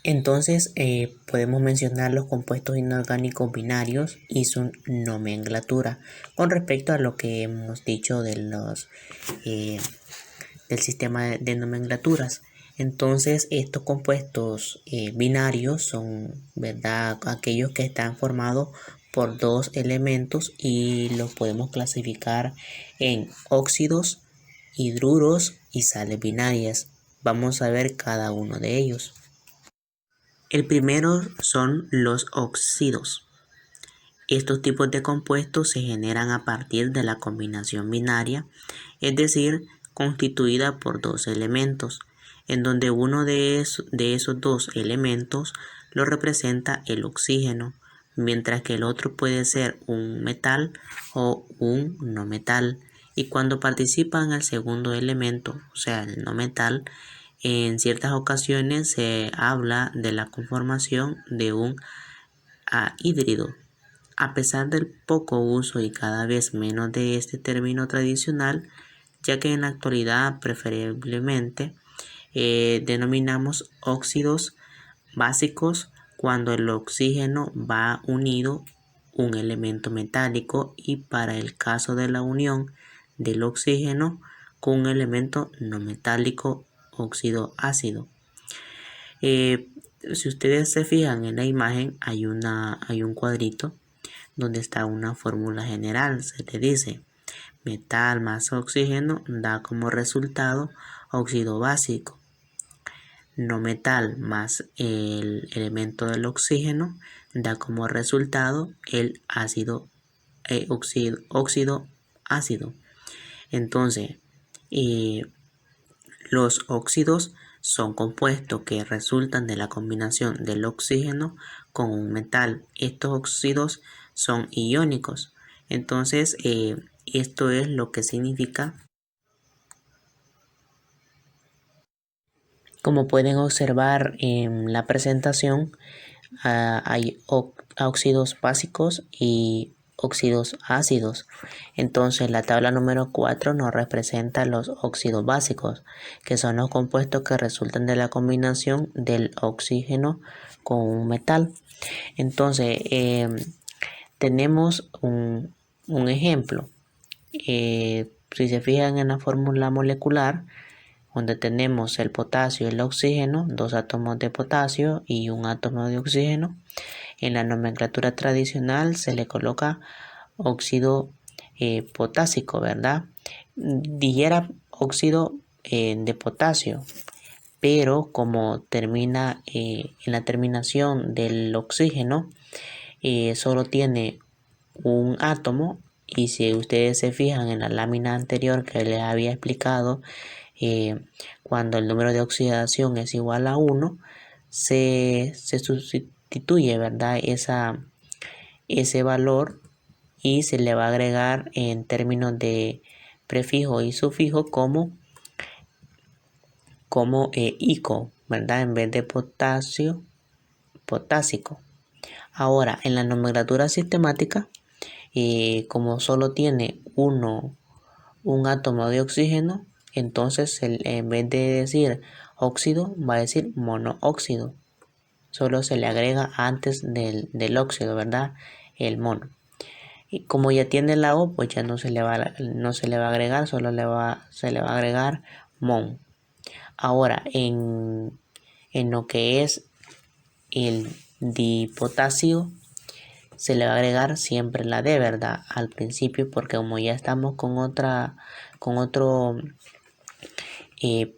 Entonces, podemos mencionar los compuestos inorgánicos binarios y su nomenclatura con respecto a lo que hemos dicho del sistema de nomenclaturas. Entonces, estos compuestos binarios son, ¿verdad?, aquellos que están formados por dos elementos y los podemos clasificar en óxidos, hidruros y sales binarias. Vamos a ver cada uno de ellos. El primero son los óxidos. Estos tipos de compuestos se generan a partir de la combinación binaria, es decir, constituida por dos elementos, en donde uno de esos dos elementos lo representa el oxígeno, mientras que el otro puede ser un metal o un no metal. Y cuando participan el segundo elemento, o sea, el no metal, en ciertas ocasiones se habla de la conformación de un anhídrido. A pesar del poco uso y cada vez menos de este término tradicional, ya que en la actualidad preferiblemente denominamos óxidos básicos cuando el oxígeno va unido un elemento metálico y para el caso de la unión del oxígeno con un elemento no metálico óxido ácido. Si ustedes se fijan en la imagen, hay un cuadrito donde está una fórmula general. Se le dice metal más oxígeno da como resultado óxido básico. No metal más el elemento del oxígeno da como resultado el óxido ácido. Entonces, los óxidos son compuestos que resultan de la combinación del oxígeno con un metal. Estos óxidos son iónicos. Entonces, esto es lo que significa. Como pueden observar en la presentación, hay óxidos básicos y óxidos ácidos. Entonces la tabla número 4 nos representa los óxidos básicos, que son los compuestos que resultan de la combinación del oxígeno con un metal. Entonces tenemos un ejemplo. Si se fijan en la fórmula molecular, donde tenemos el potasio y el oxígeno, dos átomos de potasio y un átomo de oxígeno. En la nomenclatura tradicional se le coloca óxido potásico, ¿verdad? Dijera óxido de potasio, pero como termina en la terminación del oxígeno, solo tiene un átomo. Y si ustedes se fijan en la lámina anterior que les había explicado, cuando el número de oxidación es igual a 1, se sustituye, ¿verdad?, ese valor y se le va a agregar en términos de prefijo y sufijo como ico, ¿verdad?, en vez de potasio, potásico. Ahora, en la nomenclatura sistemática, como solo tiene un átomo de oxígeno, entonces en vez de decir óxido va a decir monóxido. Solo se le agrega antes del óxido, ¿verdad?, el mono. Y como ya tiene la O, pues ya no se le va a agregar, solo se le va a agregar mon. Ahora, en lo que es el dipotasio, se le va a agregar siempre la D, ¿verdad?, al principio, porque como ya estamos con otro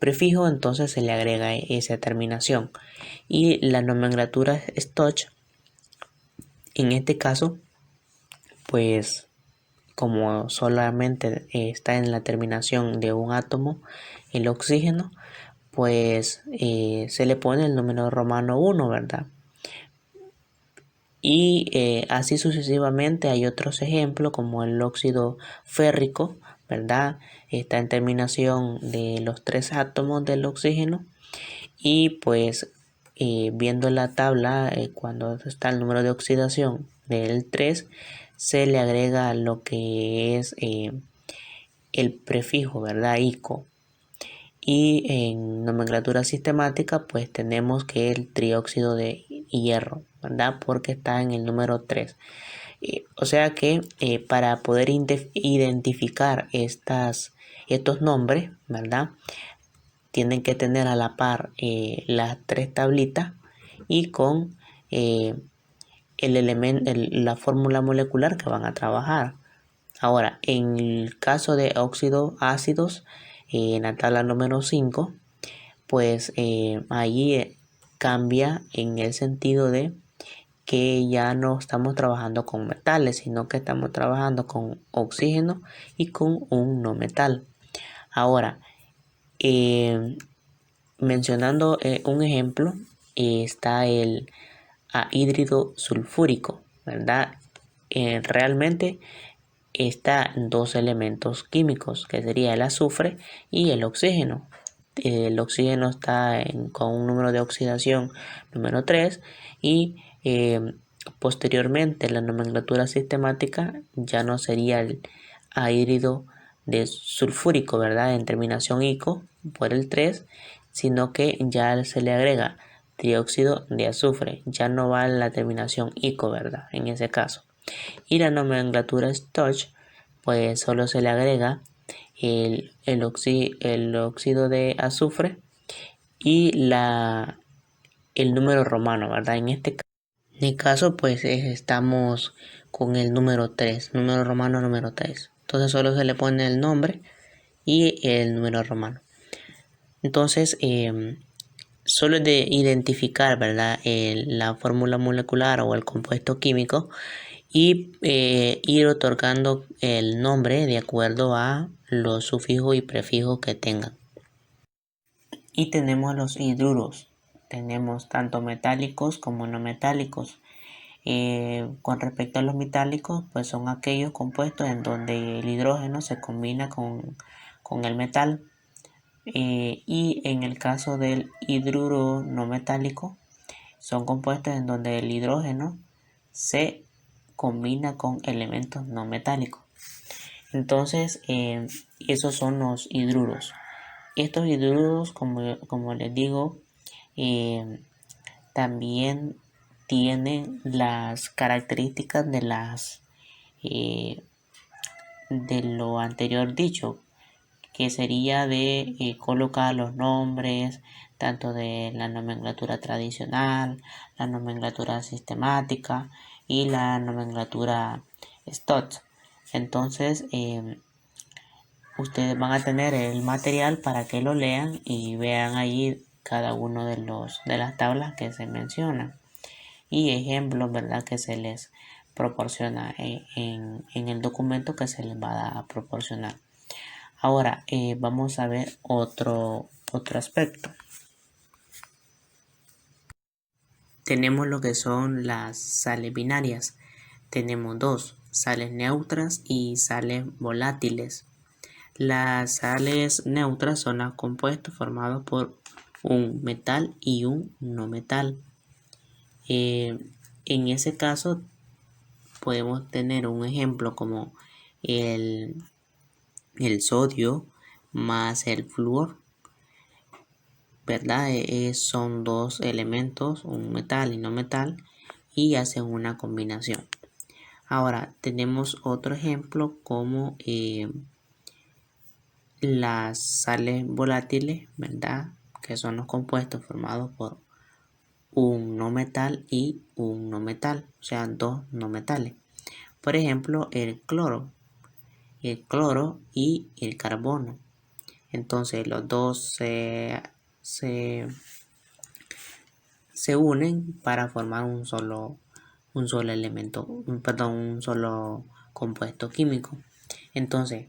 prefijo, entonces se le agrega esa terminación. Y la nomenclatura Stoch, en este caso, pues como solamente está en la terminación de un átomo, el oxígeno, pues se le pone el número romano 1, ¿verdad? Y así sucesivamente hay otros ejemplos como el óxido férrico, ¿verdad? Está en terminación de los 3 átomos del oxígeno. Y pues viendo la tabla, cuando está el número de oxidación del 3, se le agrega lo que es el prefijo, ¿verdad?, ico. Y en nomenclatura sistemática, pues tenemos que el trióxido de hierro, ¿verdad? Porque está en el número 3. O sea que para poder identificar estos nombres, ¿verdad? Tienen que tener a la par las 3 tablitas y con la fórmula molecular que van a trabajar. Ahora, en el caso de óxidos ácidos, en la tabla número 5, pues allí cambia en el sentido de que ya no estamos trabajando con metales, sino que estamos trabajando con oxígeno y con un no metal. Ahora, mencionando un ejemplo, está el anhídrido sulfúrico, ¿verdad? Realmente está dos elementos químicos, que sería el azufre y el oxígeno. El oxígeno está con un número de oxidación número 3 y posteriormente la nomenclatura sistemática ya no sería el anhídrido de sulfúrico, ¿verdad? En terminación ico por el 3, sino que ya se le agrega dióxido de azufre, ya no va en la terminación ico, ¿verdad? En ese caso. Y la nomenclatura Stokes, pues solo se le agrega el óxido de azufre y el número romano, ¿verdad? En este caso, pues estamos con el número 3, número romano número 3. Entonces solo se le pone el nombre y el número romano. Entonces, solo es de identificar, ¿verdad? La fórmula molecular o el compuesto químico y ir otorgando el nombre de acuerdo a los sufijos y prefijos que tengan. Y tenemos los hidruros, tenemos tanto metálicos como no metálicos. Con respecto a los metálicos, pues son aquellos compuestos en donde el hidrógeno se combina con el metal. Y en el caso del hidruro no metálico, son compuestos en donde el hidrógeno se combina con elementos no metálicos. Entonces, esos son los hidruros. Estos hidruros, como les digo, también tienen las características de lo anterior dicho, que sería de colocar los nombres tanto de la nomenclatura tradicional, la nomenclatura sistemática y la nomenclatura STOT. Entonces, ustedes van a tener el material para que lo lean y vean ahí cada uno de las tablas que se mencionan y ejemplos, ¿verdad? Que se les proporciona en el documento que se les va a proporcionar. Ahora vamos a ver otro aspecto. Tenemos lo que son las sales binarias. Tenemos dos, sales neutras y sales volátiles. Las sales neutras son los compuestos formados por un metal y un no metal. En ese caso podemos tener un ejemplo como el sodio más el flúor, ¿verdad? Son dos elementos, un metal y no metal, y hacen una combinación. Ahora tenemos otro ejemplo como las sales volátiles, ¿verdad? Que son los compuestos formados por un no metal y un no metal, o sea, dos no metales. Por ejemplo, el cloro y el carbono. Entonces los dos se unen para formar un solo elemento, un solo compuesto químico. Entonces,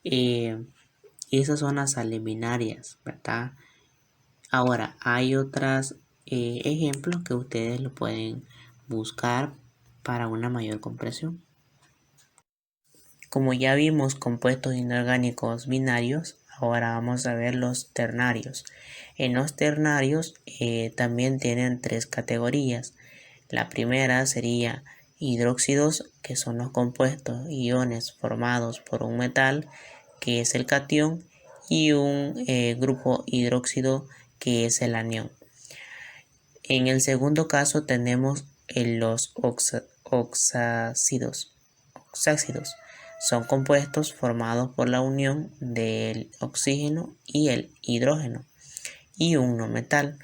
esas son las sales binarias, ¿verdad? Ahora, hay otros ejemplos que ustedes lo pueden buscar para una mayor comprensión. Como ya vimos compuestos inorgánicos binarios, ahora vamos a ver los ternarios. En los ternarios también tienen tres categorías. La primera sería hidróxidos, que son los compuestos iones formados por un metal, que es el catión, y un grupo hidróxido que es el anión. En el segundo caso tenemos los oxácidos. Son compuestos formados por la unión del oxígeno y el hidrógeno y un no metal.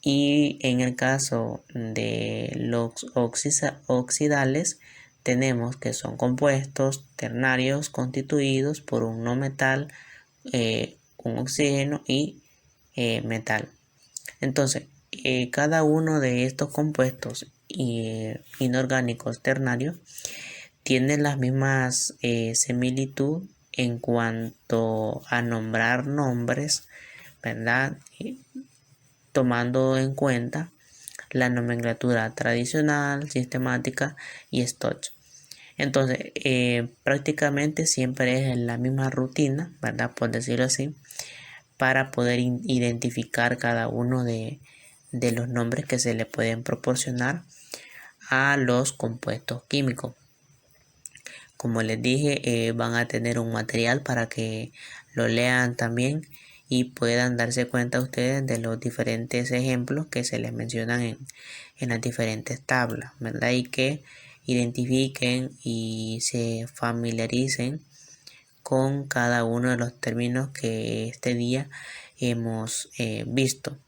Y en el caso de los oxidales tenemos que son compuestos ternarios constituidos por un no metal, un oxígeno y metal. Entonces, cada uno de estos compuestos inorgánicos ternarios tiene las mismas similitud en cuanto a nombrar nombres, ¿verdad? Tomando en cuenta la nomenclatura tradicional, sistemática y Stokes. Entonces, prácticamente siempre es la misma rutina, ¿verdad? Por decirlo así, para poder identificar cada uno de los nombres que se le pueden proporcionar a los compuestos químicos. Como les dije, van a tener un material para que lo lean también y puedan darse cuenta ustedes de los diferentes ejemplos que se les mencionan en las diferentes tablas, ¿verdad? Y que identifiquen y se familiaricen con cada uno de los términos que este día hemos visto.